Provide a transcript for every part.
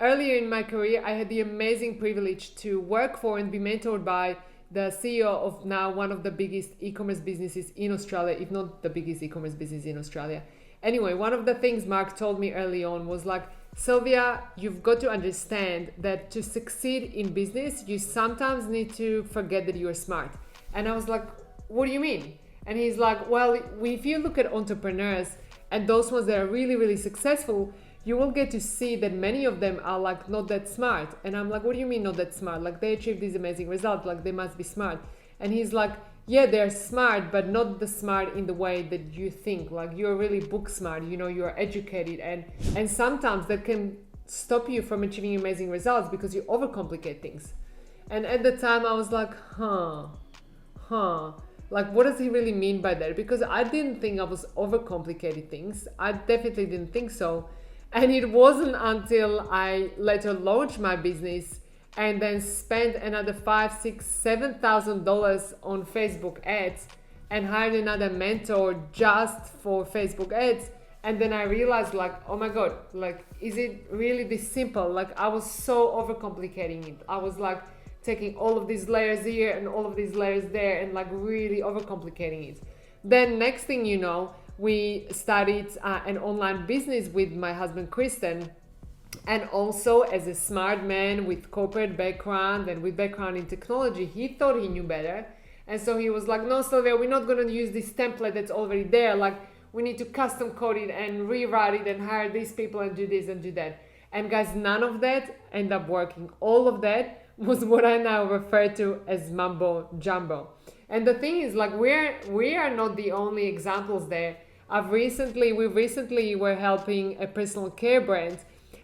earlier in my career, I had the amazing privilege to work for and be mentored by the CEO of now one of the biggest e-commerce businesses in Australia, if not the biggest e-commerce business in Australia. Anyway, one of the things Mark told me early on was like, Silvia, you've got to understand that to succeed in business, you sometimes need to forget that you're smart. And I was like, what do you mean? And he's like, well, if you look at entrepreneurs and those ones that are really, really successful, you will get to see that many of them are like not that smart. And I'm like, what do you mean not that smart? Like they achieved these amazing results, like they must be smart. And he's like, yeah, they're smart, but not the smart in the way that you think. Like you're really book smart, you're educated, and sometimes that can stop you from achieving amazing results because you overcomplicate things. And at the time I was like, like what does he really mean by that? Because I didn't think I was overcomplicating things. I definitely didn't think so. And it wasn't until I later launched my business and then spent another $5,000, $6,000, $7,000 on Facebook ads and hired another mentor just for Facebook ads. And then I realized like, oh my God, like, is it really this simple? Like I was so overcomplicating it. I was like taking all of these layers here and all of these layers there and like really overcomplicating it. Then next thing you know, we started an online business with my husband, Kristen. And also as a smart man with corporate background and with background in technology, he thought he knew better. And so he was like, no, Silvia, we're not going to use this template that's already there. Like we need to custom code it and rewrite it and hire these people and do this and do that. And guys, none of that ended up working. All of that was what I now refer to as mumbo jumbo. And the thing is like, we are not the only examples there. We recently were helping a personal care brand.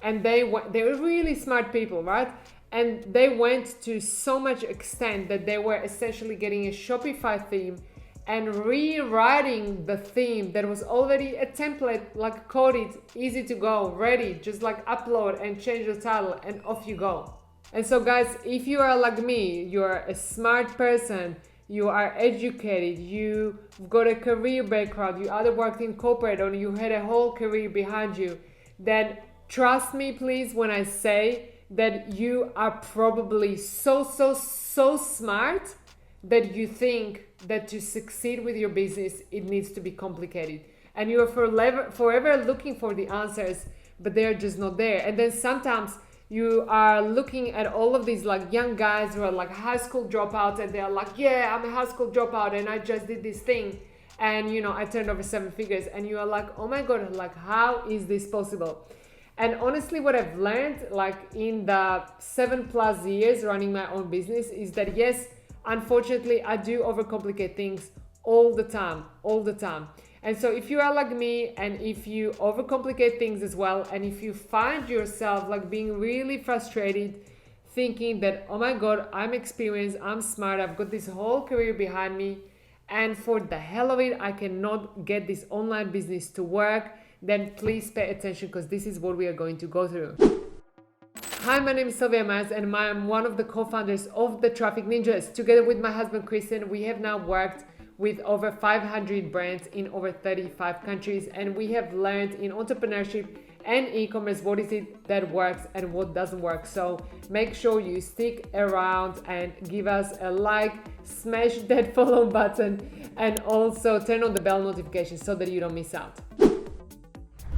And they were really smart people, right? And they went to so much extent that they were essentially getting a Shopify theme and rewriting the theme that was already a template, like coded, easy to go, ready, just like upload and change the title and off you go. And so guys, if you are like me, you're a smart person, you are educated, you've got a career background, you either worked in corporate or you had a whole career behind you, then trust me, please, when I say that you are probably so smart that you think that to succeed with your business, it needs to be complicated. And you are forever looking for the answers, but they're just not there. And then sometimes you are looking at all of these like young guys who are like high school dropouts and they're like, yeah, I'm a high school dropout and I just did this thing. And I turned over 7 figures, and you are like, oh my God, like how is this possible? And honestly, what I've learned like in the 7+ years running my own business is that yes, unfortunately, I do overcomplicate things all the time. And so if you are like me and if you overcomplicate things as well, and if you find yourself like being really frustrated, thinking that, oh my God, I'm experienced, I'm smart, I've got this whole career behind me, and for the hell of it, I cannot get this online business to work, then please pay attention because this is what we are going to go through. Hi, my name is Silvia and I'm one of the co-founders of the Traffic Ninjas. Together with my husband Kristen, we have now worked with over 500 brands in over 35 countries, and we have learned in entrepreneurship and e-commerce what is it that works and what doesn't work. So make sure you stick around and give us a like, smash that follow button, and also turn on the bell notification so that you don't miss out.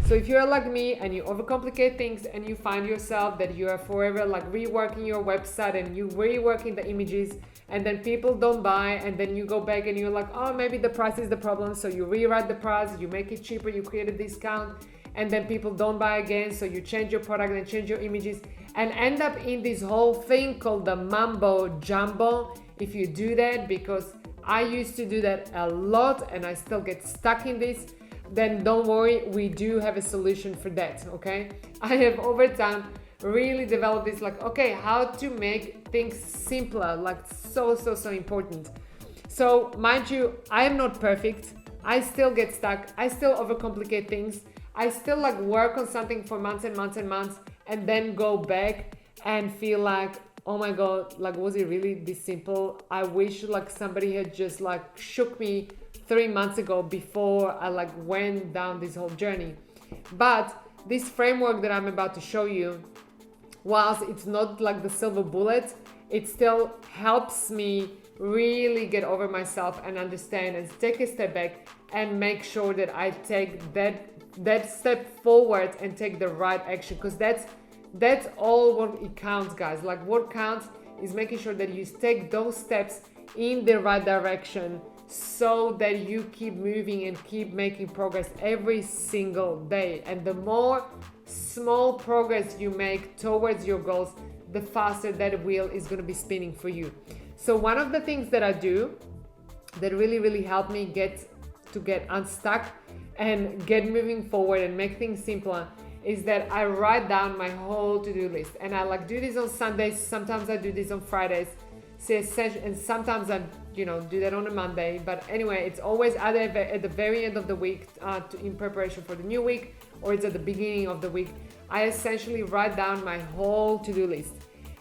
So if you're like me and you overcomplicate things and you find yourself that you are forever like reworking your website and you reworking the images and then people don't buy, and then you go back and you're like, oh, maybe the price is the problem, so you rewrite the price, you make it cheaper, you create a discount, and then people don't buy again, so you change your product and change your images and end up in this whole thing called the mumbo jumbo. If you do that, because I used to do that a lot and I still get stuck in this, then don't worry, we do have a solution for that, okay? I have over time really developed this like, okay, how to make things simpler, like so important. So mind you, I am not perfect. I still get stuck. I still overcomplicate things. I still like work on something for months and months and months and then go back and feel like, oh my God, like was it really this simple? I wish like somebody had just like shook me 3 months ago before I like went down this whole journey. But this framework that I'm about to show you whilst it's not like the silver bullet, it still helps me really get over myself and understand and take a step back and make sure that I take that step forward and take the right action, because that's all what it counts, guys. Like, what counts is making sure that you take those steps in the right direction so that you keep moving and keep making progress every single day. And the more small progress you make towards your goals, the faster that wheel is going to be spinning for you. So one of the things that I do that really helped me get unstuck and get moving forward and make things simpler is that I write down my whole to-do list. And I like do this on Sundays, sometimes I do this on Fridays, and sometimes I do that on a Monday. But anyway, it's always either at the very end of the week in preparation for the new week, or it's at the beginning of the week. I essentially write down my whole to-do list.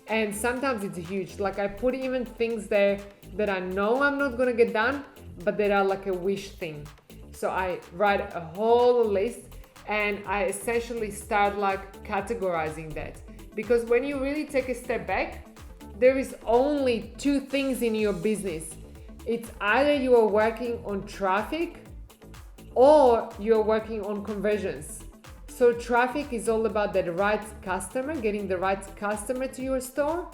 And sometimes it's huge. Like, I put even things there that I know I'm not gonna get done, but that are like a wish thing. So I write a whole list and I essentially start like categorizing that. Because when you really take a step back, there is only two things in your business. It's either you are working on traffic or you're working on conversions. So traffic is all about that right customer, getting the right customer to your store.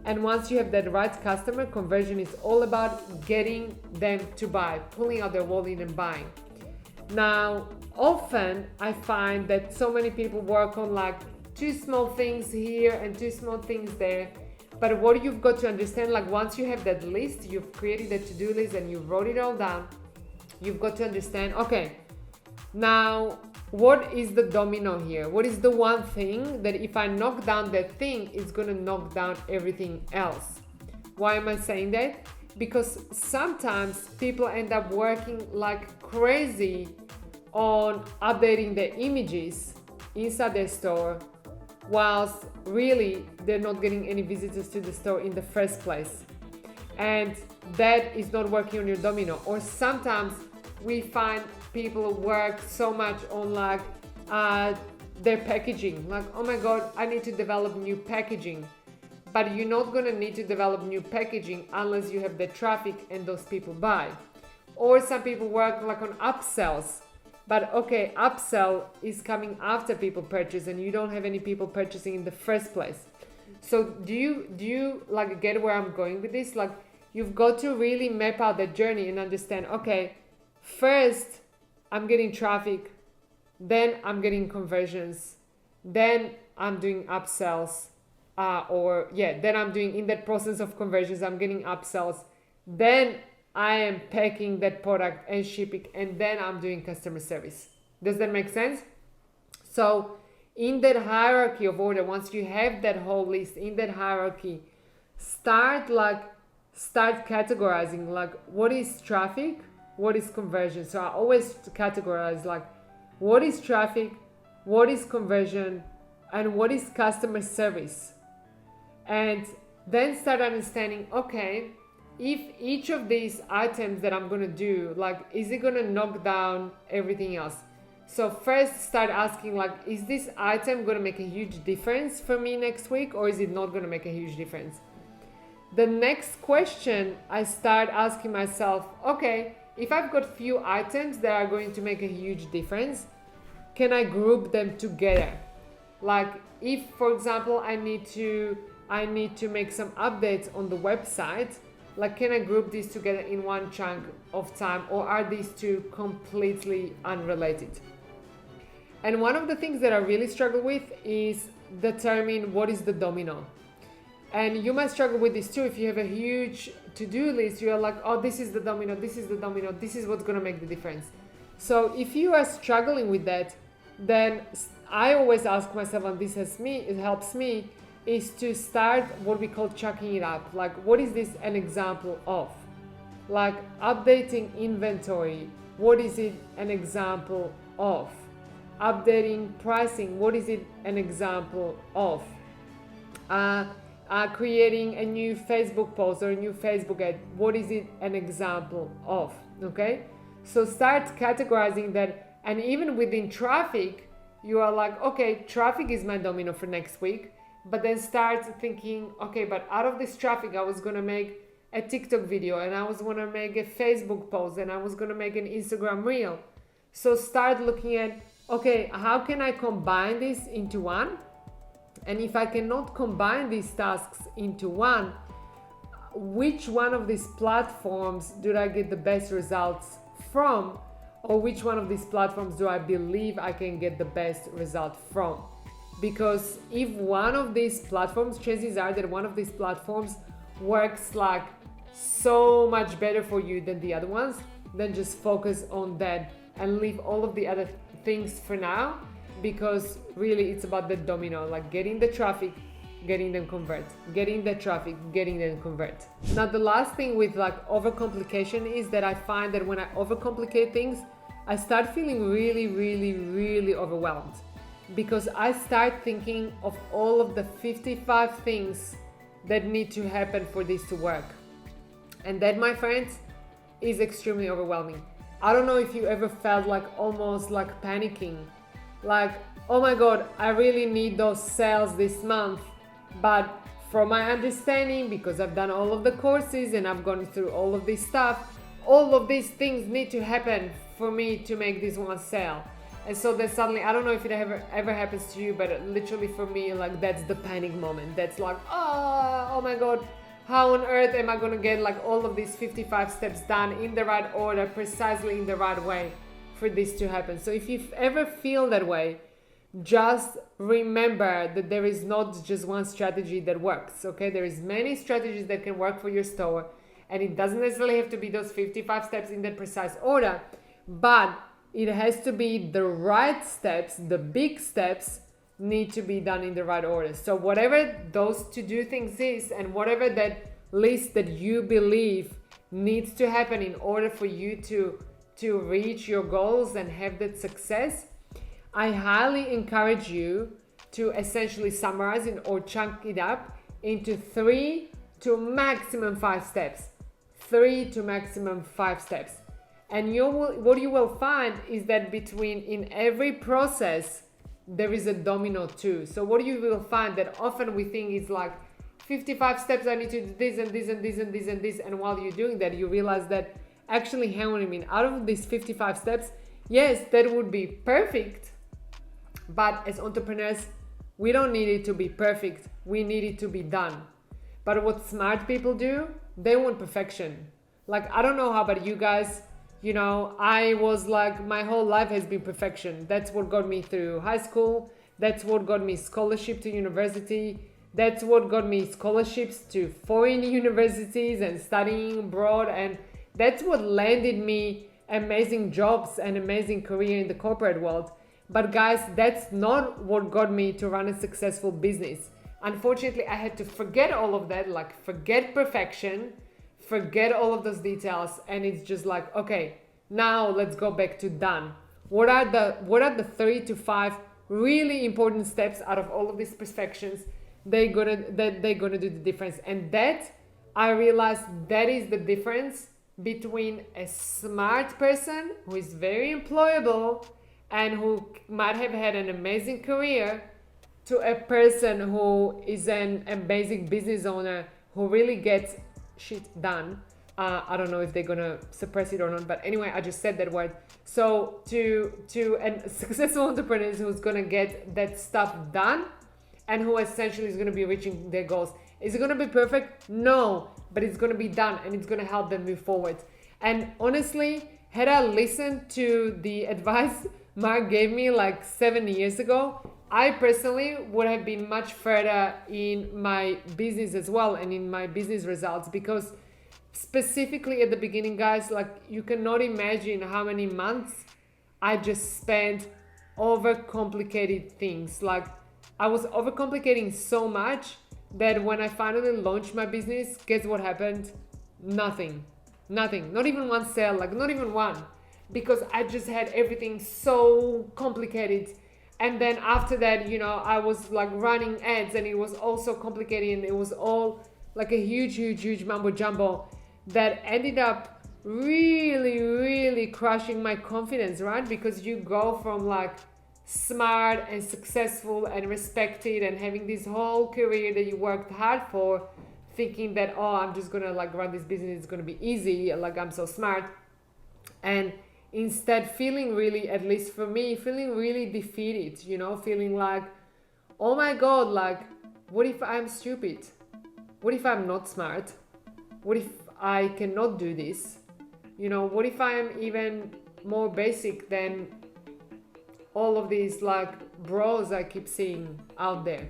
And once you have that right customer, conversion is all about getting them to buy, pulling out their wallet and buying. Now, often I find that so many people work on like two small things here and two small things there. But what you've got to understand, like once you have that list, you've created a to-do list and you wrote it all down, you've got to understand, okay, now what is the domino here? What is the one thing that if I knock down that thing, it's gonna knock down everything else? Why am I saying that? Because sometimes people end up working like crazy on updating their images inside their store, whilst really they're not getting any visitors to the store in the first place. And that is not working on your domino. Or sometimes we find people work so much on like their packaging. Like, oh my God, I need to develop new packaging. But you're not gonna need to develop new packaging unless you have the traffic and those people buy. Or some people work like on upsells. But okay, upsell is coming after people purchase and you don't have any people purchasing in the first place. So do you like get where I'm going with this? Like, you've got to really map out the journey and understand, okay, first I'm getting traffic, then I'm getting conversions, then I'm doing upsells, then I'm doing, in that process of conversions, I'm getting upsells, then I am packing that product and shipping, and then I'm doing customer service. Does that make sense? So in that hierarchy of order, once you have that whole list in that hierarchy, start categorizing, like what is traffic, what is conversion. So I always categorize like what is traffic, what is conversion, and what is customer service. And then start understanding, okay, if each of these items that I'm gonna do, like, is it gonna knock down everything else? So first start asking, like, is this item gonna make a huge difference for me next week, or is it not gonna make a huge difference? The next question I start asking myself, okay, if I've got few items that are going to make a huge difference, can I group them together? Like if, for example, I need to make some updates on the website, like can I group these together in one chunk of time, or are these two completely unrelated? And one of the things that I really struggle with is determine what is the domino. And you might struggle with this too. If you have a huge to-do list, you're like, oh, this is the domino, this is the domino, this is what's gonna make the difference. So if you are struggling with that, then I always ask myself, and it helps me, is to start what we call chucking it up. Like, what is this an example of? Like updating inventory, what is it an example of? Updating pricing, what is it an example of? Creating a new Facebook post or a new Facebook ad, what is it an example of? Okay, so start categorizing that. And even within traffic, you are like, okay, traffic is my domino for next week, but then start thinking, okay, but out of this traffic, I was gonna make a TikTok video, and I was gonna make a Facebook post, and I was gonna make an Instagram reel. So start looking at, okay, how can I combine this into one? And if I cannot combine these tasks into one, which one of these platforms do I get the best results from? Or which one of these platforms do I believe I can get the best result from? Because if one of these platforms, chances are that one of these platforms works like so much better for you than the other ones, then just focus on that and leave all of the other things for now, because really it's about the domino, like getting the traffic, getting them convert, getting the traffic, getting them convert. Now the last thing with like overcomplication is that I find that when I overcomplicate things, I start feeling really overwhelmed, because I start thinking of all of the 55 things that need to happen for this to work. And that, my friends, is extremely overwhelming. I don't know if you ever felt like almost like panicking, like, oh my God, I really need those sales this month. But from my understanding, because I've done all of the courses and I've gone through all of this stuff, all of these things need to happen for me to make this one sale. And so then suddenly, I don't know if it ever happens to you, but literally for me, like that's the panic moment. That's like, oh my God, how on earth am I going to get like all of these 55 steps done in the right order, precisely in the right way for this to happen? So if you ever feel that way, just remember that there is not just one strategy that works, okay? There is many strategies that can work for your store, and it doesn't necessarily have to be those 55 steps in that precise order, but it has to be the right steps. The big steps need to be done in the right order. So whatever those to-do things is, and whatever that list that you believe needs to happen in order for you to reach your goals and have that success, I highly encourage you to essentially summarize it or chunk it up into 3 to maximum 5 steps. 3 to maximum 5 steps. And what you will find is that in every process, there is a domino too. So what you will find that often we think it's like 55 steps, I need to do this and this and this and this and this. And while you're doing that, you realize that actually, hang on a minute, out of these 55 steps, yes, that would be perfect. But as entrepreneurs, we don't need it to be perfect. We need it to be done. But what smart people do, they want perfection. Like, I don't know how about you guys, you know, I was like, my whole life has been perfection. That's what got me through high school. That's what got me scholarship to university. That's what got me scholarships to foreign universities and studying abroad. And that's what landed me amazing jobs and amazing career in the corporate world. But guys, that's not what got me to run a successful business. Unfortunately, I had to forget all of that, like forget perfection, forget all of those details, and it's just like, okay, now let's go back to done. What are the 3 to 5 really important steps out of all of these perfections they're gonna do the difference? And that, I realized, that is the difference between a smart person who is very employable and who might have had an amazing career, to a person who is an amazing business owner who really gets shit done. I don't know if they're gonna suppress it or not, but anyway, I just said that word. So to a successful entrepreneur who's gonna get that stuff done and who essentially is gonna be reaching their goals. Is it gonna be perfect? No, but it's gonna be done and it's gonna help them move forward. And honestly, had I listened to the advice Mark gave me like 7 years ago, I personally would have been much further in my business as well and in my business results, because specifically at the beginning, guys, like you cannot imagine how many months I just spent overcomplicated things. Like I was overcomplicating so much that when I finally launched my business, guess what happened? Nothing, not even one sale, like not even one, because I just had everything so complicated. And then after that, you know, I was like running ads and it was also complicated and it was all like a huge mumbo jumbo that ended up really crushing my confidence, right? Because you go from like smart and successful and respected and having this whole career that you worked hard for, thinking that, oh, I'm just gonna like run this business, it's gonna be easy, like I'm so smart, and instead feeling really, at least for me, feeling really defeated, you know, feeling like, oh my god, like what if I'm stupid? What if I'm not smart? What if I cannot do this? You know, what if I'm even more basic than all of these like bros I keep seeing out there?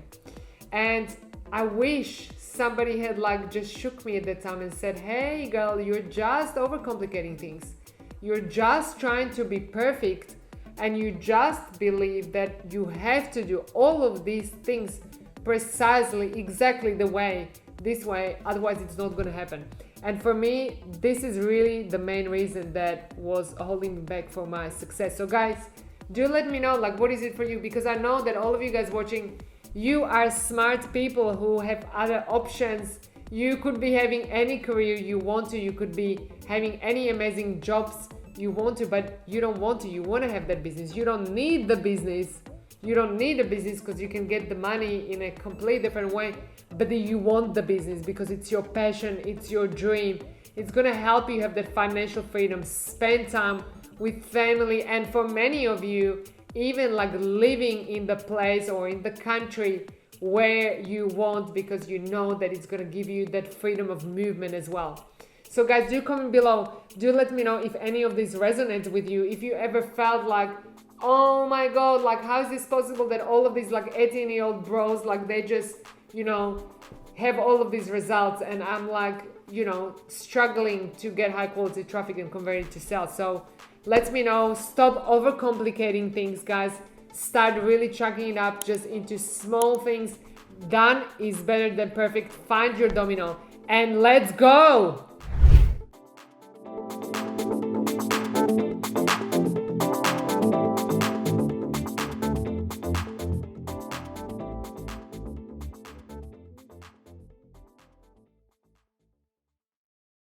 And I wish somebody had like just shook me at that time and said, hey girl, you're just overcomplicating things. You're just trying to be perfect, and you just believe that you have to do all of these things precisely, exactly this way, otherwise it's not going to happen. And for me, this is really the main reason that was holding me back for my success. So guys, do let me know, like, what is it for you? Because I know that all of you guys watching, you are smart people who have other options. You could be having any career you want to. You could be having any amazing jobs you want to, but you don't want to. You want to have that business. You don't need the business. You don't need a business because you can get the money in a completely different way. But you want the business because it's your passion, it's your dream. It's going to help you have that financial freedom, spend time with family, and for many of you, even like living in the place or in the country where you want, because you know that it's going to give you that freedom of movement as well. So guys, do comment below. Do let me know if any of this resonates with you. If you ever felt like, oh my god, like how is this possible that all of these like 18-year-old bros, like they just, you know, have all of these results, and I'm like, you know, struggling to get high quality traffic and convert it to sales. So let me know. Stop overcomplicating things, guys. Start really chunking it up just into small things. Done is better than perfect. Find your domino and let's go.